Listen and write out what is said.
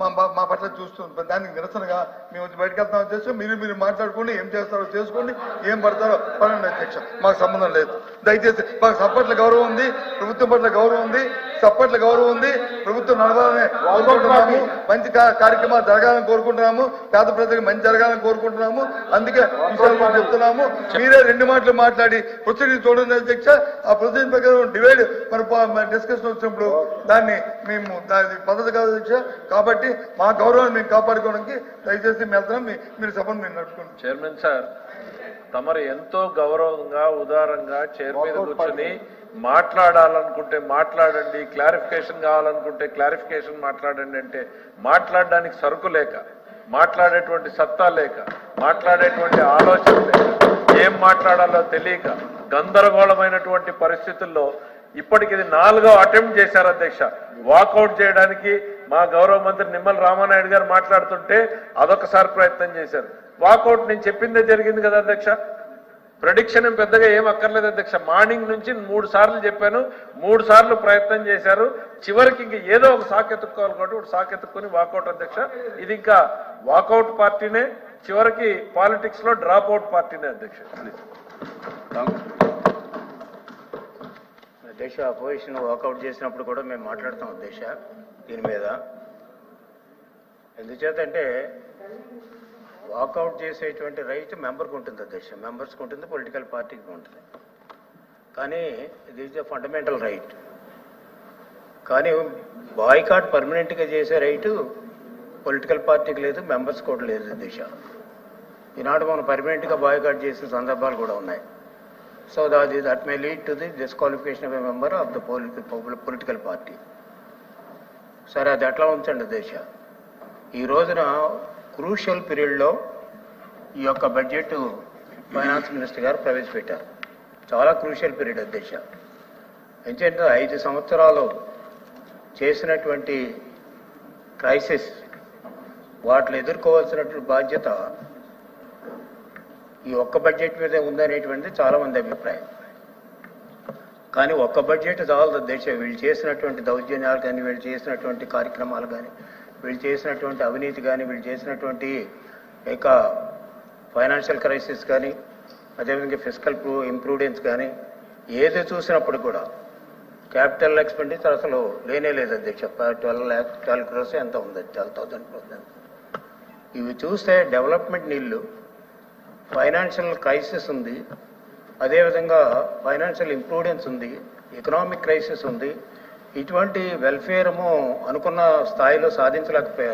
మా పట్ల చూస్తుంది. దానికి నిరసనగా మేము వచ్చి బయటకు వెళ్తామని చేసి మీరు మాట్లాడుకోండి, ఏం చేస్తారో చేసుకోండి, ఏం పడతారో పడండి అధ్యక్ష, మాకు సంబంధం లేదు. దయచేసి మాకు సప్పట్ల గౌరవం ఉంది, ప్రభుత్వం పట్ల గౌరవం ఉంది, సప్పట్ల గౌరవం ఉంది, ప్రభుత్వం నడవాలని కోరుకుంటున్నాము, మంచి కార్యక్రమాలు జరగాలని కోరుకుంటున్నాము, పేద ప్రజలకు మంచి జరగాలని కోరుకుంటున్నాము. అందుకే విషయాలు చెప్తున్నాము. మీరే రెండు మాటలు మాట్లాడి ప్రొసీడింగ్ చూడండి అధ్యక్ష. ఆ ప్రొసీడింగ్ ప్రకారం డివైడ్ మన డిస్కషన్ వచ్చినప్పుడు దాన్ని మేము దాని పద్ధతి కాదు అధ్యక్ష. కాబట్టి మా గౌరవాన్ని మేము కాపాడుకోవడానికి దయచేసి మీరు సభను మీరు నడుపుకోండి. చైర్మన్ సార్, తమరు ఎంతో గౌరవంగా ఉదారంగా చైర్ మీద కూర్చొని మాట్లాడాలనుకుంటే మాట్లాడండి, క్లారిఫికేషన్ కావాలనుకుంటే క్లారిఫికేషన్ మాట్లాడండి అంటే మాట్లాడడానికి సరుకు లేక, మాట్లాడేటువంటి సత్తా లేక, మాట్లాడేటువంటి ఆలోచన లేక, ఏం మాట్లాడాలో తెలియక గందరగోళమైనటువంటి పరిస్థితుల్లో ఇప్పటికి ఇది 4వ అటెంప్ట్ చేశారు అధ్యక్ష. వాకౌట్ చేయడానికి మా గౌరవ మంత్రి నిమ్మల రామానాయుడు గారు మాట్లాడుతుంటే అదొకసారి ప్రయత్నం చేశారు. వాకౌట్ నేను చెప్పిందే జరిగింది కదా అధ్యక్ష. ప్రెడిక్షన్ పెద్దగా ఏం అక్కర్లేదు అధ్యక్ష. మార్నింగ్ నుంచి 3 సార్లు చెప్పాను, 3 సార్లు ప్రయత్నం చేశారు. చివరికి ఇంక ఏదో ఒక సాకెత్తుకోవాలి కాబట్టి ఒక సాకెత్తుకొని వాకౌట్ అధ్యక్ష. ఇది ఇంకా వాకౌట్ పార్టీనే, చివరికి పాలిటిక్స్ లో డ్రాప్ అవుట్ పార్టీనే అధ్యక్ష. అధ్యక్ష, అపోజిషన్ వాకౌట్ చేసినప్పుడు కూడా మేము మాట్లాడతాం అధ్యక్ష దీని మీద. ఎందుచేతంటే వాకౌట్ చేసేటువంటి రైట్ మెంబర్కి ఉంటుంది అధ్యక్ష, మెంబర్స్కి ఉంటుంది, పొలిటికల్ పార్టీకి ఉంటుంది. కానీ ఇది ఈజ్ ఎ ఫండమెంటల్ రైట్. కానీ బాయ్కాట్ పర్మనెంట్గా చేసే రైటు పొలిటికల్ పార్టీకి లేదు, మెంబర్స్ కూడా లేదు అధ్యక్ష. ఈనాడు మనం పర్మనెంట్గా బాయ్కాట్ చేసిన సందర్భాలు కూడా ఉన్నాయి. So that may lead to the disqualification of a member of the political party. సరే, అది ఎట్లా ఉంచండి దేశ. ఈ రోజున క్రూషియల్ పీరియడ్లో ఈ యొక్క బడ్జెట్ ఫైనాన్స్ మినిస్టర్ గారు ప్రవేశపెట్టారు. చాలా క్రూషియల్ పీరియడ్ అధ్యక్ష. ఎందుకంటే 5 సంవత్సరాలు చేసినటువంటి క్రైసిస్, వాటిని ఎదుర్కోవాల్సినటువంటి బాధ్యత ఈ ఒక్క బడ్జెట్ మీద ఉందనేటువంటిది చాలామంది అభిప్రాయం. కానీ ఒక్క బడ్జెట్ చాలదు దేశ. వీళ్ళు చేసినటువంటి దౌర్జన్యాలు కానీ, వీళ్ళు చేసినటువంటి కార్యక్రమాలు కానీ, వీళ్ళు చేసినటువంటి అవినీతి కానీ, వీళ్ళు చేసినటువంటి ఇక ఫైనాన్షియల్ క్రైసిస్ కానీ, అదేవిధంగా ఫిజికల్ ఇంప్రూడెన్స్ కానీ, ఏది చూసినప్పుడు కూడా క్యాపిటల్ ఎక్స్పెండిచర్ అసలు లేనే లేదు అధ్యక్ష. 12 crores ఎంత ఉంది, 12,000 crores. ఇవి చూస్తే డెవలప్మెంట్ నీళ్ళు, ఫైనాన్షియల్ క్రైసిస్ ఉంది, అదేవిధంగా ఫైనాన్షియల్ ఇంప్రూడెన్స్ ఉంది, ఎకనామిక్ క్రైసిస్ ఉంది. ఇటువంటి వెల్ఫేర్ అనుకున్న స్థాయిలో సాధించలేకపోయారు.